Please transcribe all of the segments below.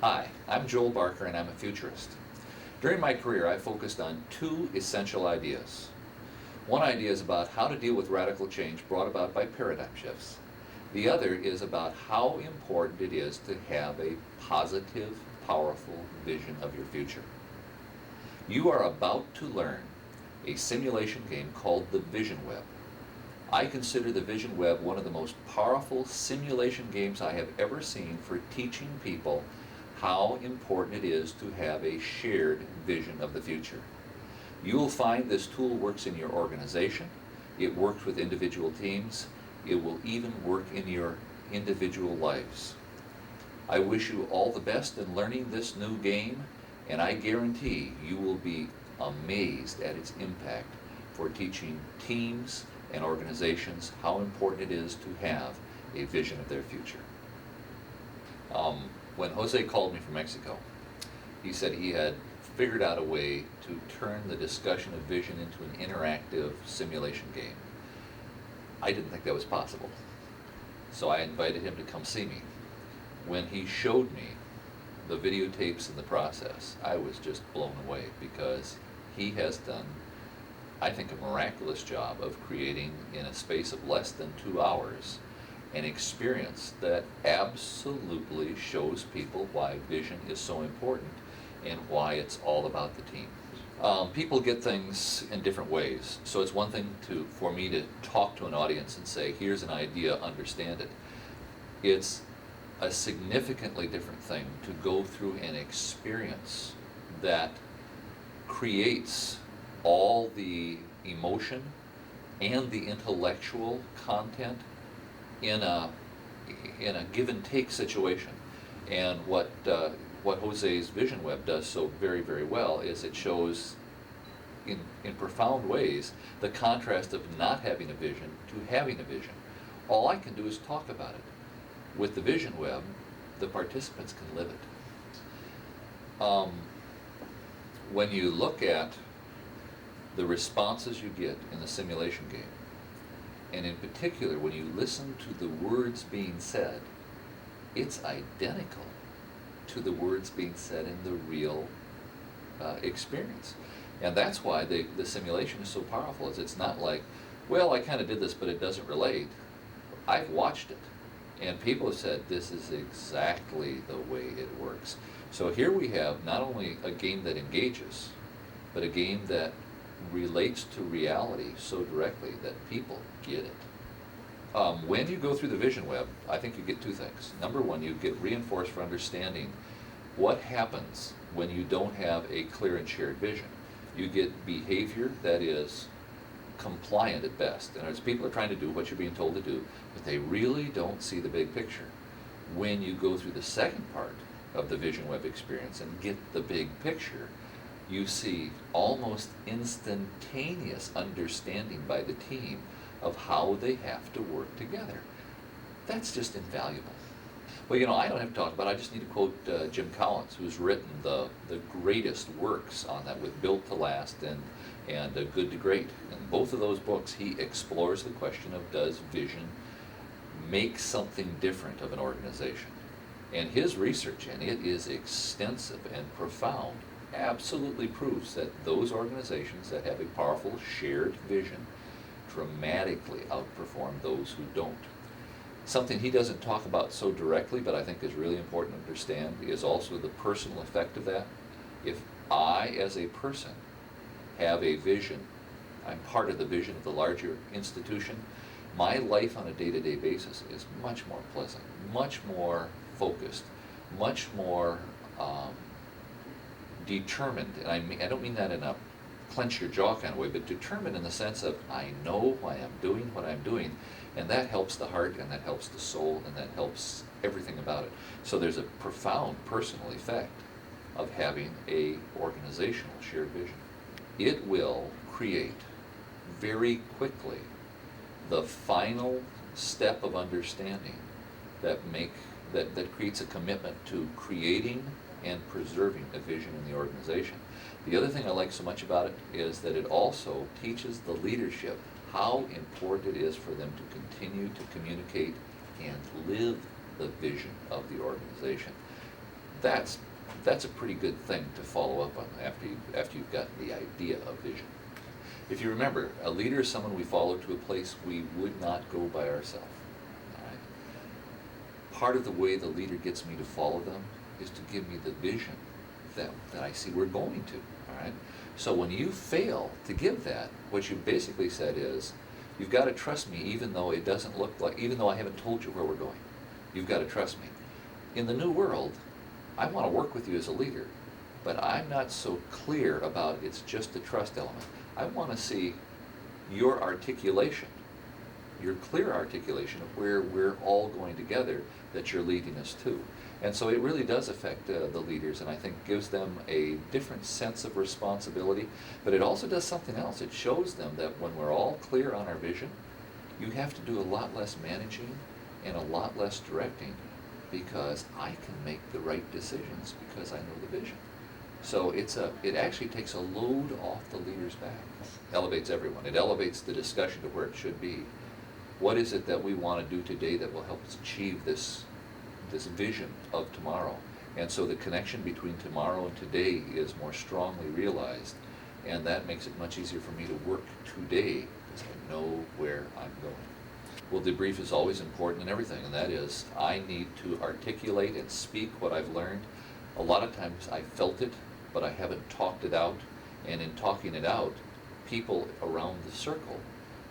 Hi, I'm Joel Barker and I'm a futurist. During my career, I focused on two essential ideas. One idea is about how to deal with radical change brought about by paradigm shifts. The other is about how important it is to have a positive, powerful vision of your future. You are about to learn a simulation game called the Vision Web. I consider the Vision Web one of the most powerful simulation games I have ever seen for teaching people how important it is to have a shared vision of the future. You will find this tool works in your organization, it works with individual teams, it will even work in your individual lives. I wish you all the best in learning this new game, and I guarantee you will be amazed at its impact for teaching teams and organizations how important it is to have a vision of their future. When Jose called me from Mexico, he said he had figured out a way to turn the discussion of vision into an interactive simulation game. I didn't think that was possible, so I invited him to come see me. When he showed me the videotapes and the process, I was just blown away because he has done, I think, a miraculous job of creating, in a space of less than 2 hours, an experience that absolutely shows people why vision is so important and why it's all about the team. People get things in different ways, so it's one thing for me to talk to an audience and say, here's an idea, understand it. It's a significantly different thing to go through an experience that creates all the emotion and the intellectual content in a give and take situation. And what Jose's Vision Web does so very, very well is it shows in profound ways the contrast of not having a vision to having a vision. All I can do is talk about it. With the Vision Web, the participants can live it. When you look at the responses you get in the simulation game, and in particular when you listen to the words being said, it's identical to the words being said in the real experience. And that's why the simulation is so powerful. Is it's not like, well, I kind of did this, but it doesn't relate. I've watched it, and people have said this is exactly the way it works. So here we have not only a game that engages, but a game that relates to reality so directly that people get it. When you go through the Vision Web, I think you get two things. Number one, you get reinforced for understanding what happens when you don't have a clear and shared vision. You get behavior that is compliant at best. And as people are trying to do what you're being told to do, but they really don't see the big picture. When you go through the second part of the Vision Web experience and get the big picture, you see almost instantaneous understanding by the team of how they have to work together. That's just invaluable. Well, I don't have to talk about it. I just need to quote Jim Collins, who's written the greatest works on that, with Built to Last and Good to Great. In both of those books, he explores the question of, does vision make something different of an organization? And his research, and it is extensive and profound, absolutely proves that those organizations that have a powerful shared vision dramatically outperform those who don't. Something he doesn't talk about so directly, but I think is really important to understand, is also the personal effect of that. If I, as a person, have a vision, I'm part of the vision of the larger institution, my life on a day-to-day basis is much more pleasant, much more focused, much more determined. And I don't mean that in a clench your jaw kind of way, but determined in the sense of, I know why I'm doing what I'm doing, and that helps the heart, and that helps the soul, and that helps everything about it. So there's a profound personal effect of having a organizational shared vision. It will create very quickly the final step of understanding that creates a commitment to creating and preserving a vision in the organization. The other thing I like so much about it is that it also teaches the leadership how important it is for them to continue to communicate and live the vision of the organization. That's a pretty good thing to follow up on after you've gotten the idea of vision. If you remember, a leader is someone we follow to a place we would not go by ourselves. All right? Part of the way the leader gets me to follow them is to give me the vision that I see we're going to. All right? So when you fail to give that, what you basically said is, you've got to trust me even though it doesn't look like, even though I haven't told you where we're going. You've got to trust me. In the new world, I want to work with you as a leader, but I'm not so clear about it's just the trust element. I want to see your articulation, your clear articulation of where we're all going together, that you're leading us to. And so it really does affect the leaders, and I think gives them a different sense of responsibility, but it also does something else. It shows them that when we're all clear on our vision, you have to do a lot less managing and a lot less directing, because I can make the right decisions because I know the vision. So it actually takes a load off the leader's back. Elevates everyone. It elevates the discussion to where it should be. What is it that we want to do today that will help us achieve this vision of tomorrow? And so the connection between tomorrow and today is more strongly realized, and that makes it much easier for me to work today because I know where I'm going. Well, debrief is always important in everything, and that is, I need to articulate and speak what I've learned. A lot of times I felt it, but I haven't talked it out, and in talking it out, people around the circle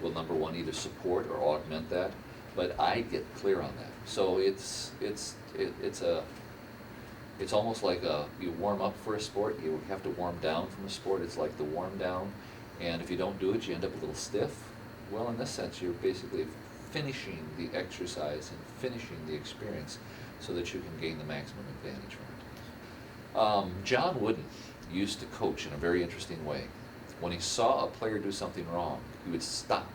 will, number one, either support or augment that, but I get clear on that. So it's almost like you warm up for a sport, you have to warm down from a sport. It's like the warm down, and if you don't do it, you end up a little stiff. Well, in this sense, you're basically finishing the exercise and finishing the experience so that you can gain the maximum advantage from it. John Wooden used to coach in a very interesting way. When he saw a player do something wrong, he would stop.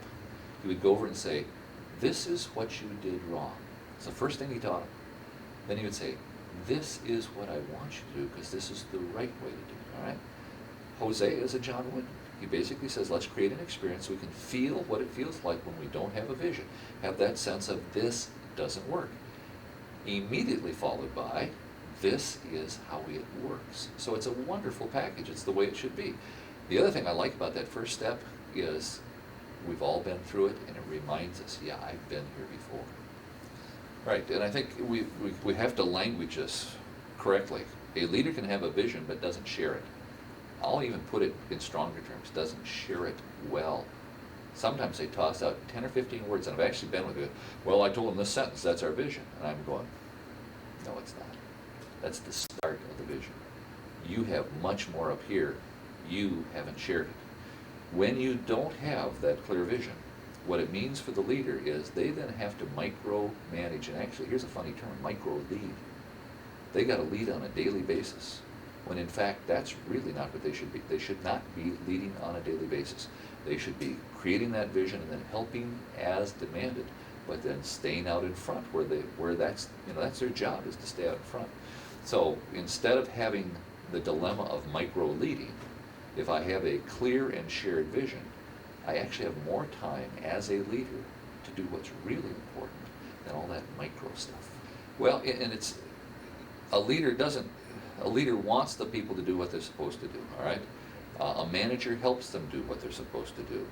He would go over and say, "This is what you did wrong." It's the first thing he taught him. Then he would say, "This is what I want you to do because this is the right way to do it." All right? Jose is a John Wooden. He basically says, let's create an experience so we can feel what it feels like when we don't have a vision. Have that sense of this doesn't work. Immediately followed by, this is how it works. So it's a wonderful package. It's the way it should be. The other thing I like about that first step is we've all been through it, and it reminds us, yeah, I've been here before. Right, and I think we have to language this correctly. A leader can have a vision but doesn't share it. I'll even put it in stronger terms, doesn't share it well. Sometimes they toss out 10 or 15 words, and I've actually been with it. Well, I told them this sentence, that's our vision. And I'm going, no, it's not. That's the start of the vision. You have much more up here. You haven't shared it. When you don't have that clear vision, what it means for the leader is they then have to micro-manage, and actually, here's a funny term, micro-lead. They got to lead on a daily basis, when in fact that's really not what they should be. They should not be leading on a daily basis. They should be creating that vision and then helping as demanded, but then staying out in front where that's their job, is to stay out in front. So instead of having the dilemma of micro-leading, if I have a clear and shared vision, I actually have more time as a leader to do what's really important than all that micro stuff. Well, and it's a leader wants the people to do what they're supposed to do, all right? A manager helps them do what they're supposed to do.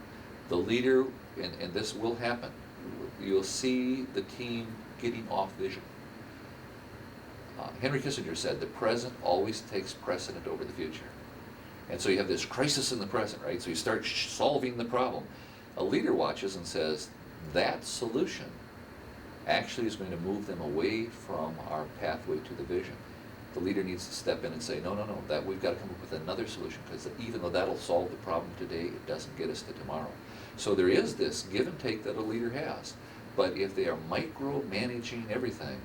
The leader, and this will happen, you'll see the team getting off vision. Henry Kissinger said, the present always takes precedent over the future. And so you have this crisis in the present, right? So you start solving the problem. A leader watches and says, that solution actually is going to move them away from our pathway to the vision. The leader needs to step in and say, no, that we've got to come up with another solution, because even though that'll solve the problem today, it doesn't get us to tomorrow. So there is this give and take that a leader has. But if they are micromanaging everything,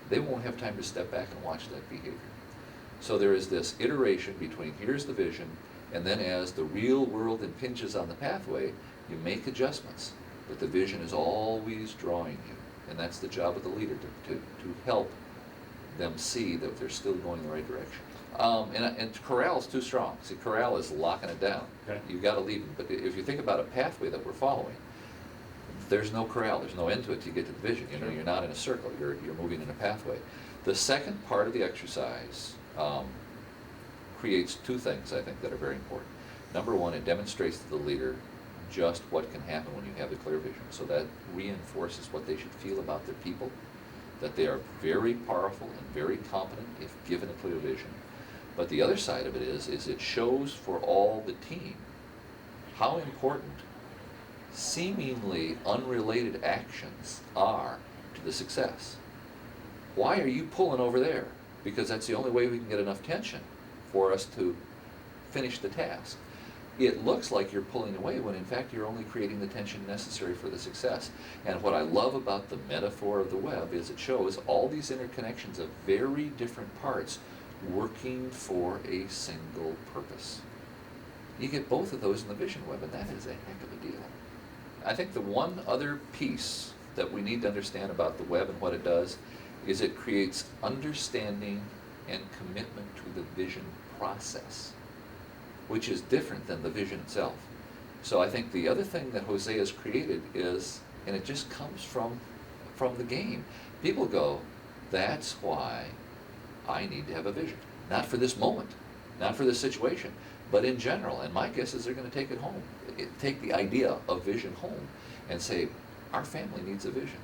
they won't have time to step back and watch that behavior. So there is this iteration between here's the vision, and then as the real world impinges on the pathway, you make adjustments. But the vision is always drawing you. And that's the job of the leader, to help them see that they're still going the right direction. And corral is too strong. See, corral is locking it down. Okay. You've got to leave them. But if you think about a pathway that we're following, there's no corral, there's no end to it till you get to the vision. You know, Sure. you're not in a circle, you're moving in a pathway. The second part of the exercise creates two things, I think, that are very important. Number one, it demonstrates to the leader just what can happen when you have a clear vision. So that reinforces what they should feel about their people, that they are very powerful and very competent if given a clear vision. But the other side of it is it shows for all the team how important seemingly unrelated actions are to the success. Why are you pulling over there? Because that's the only way we can get enough tension for us to finish the task. It looks like you're pulling away when in fact you're only creating the tension necessary for the success. And what I love about the metaphor of the web is it shows all these interconnections of very different parts working for a single purpose. You get both of those in the vision web, and that is a heck of a deal. I think the one other piece that we need to understand about the web and what it does is it creates understanding and commitment to the vision process, which is different than the vision itself. So I think the other thing that Jose has created is, and it just comes from the game, people go, that's why I need to have a vision. Not for this moment, not for this situation, but in general. And my guess is they're going to take it home, take the idea of vision home and say, our family needs a vision.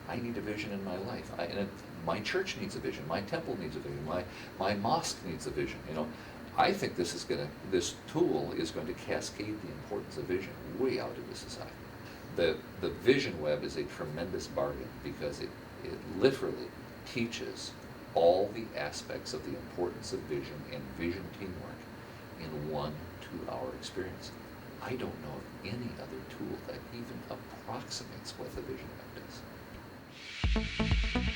I need a vision in my life. My church needs a vision. My temple needs a vision. My mosque needs a vision. You know, I think this tool is going to cascade the importance of vision way out into society. The vision web is a tremendous bargain because it literally teaches all the aspects of the importance of vision and vision teamwork in 1 2-hour experience. I don't know of any other tool that even approximates what the vision web does.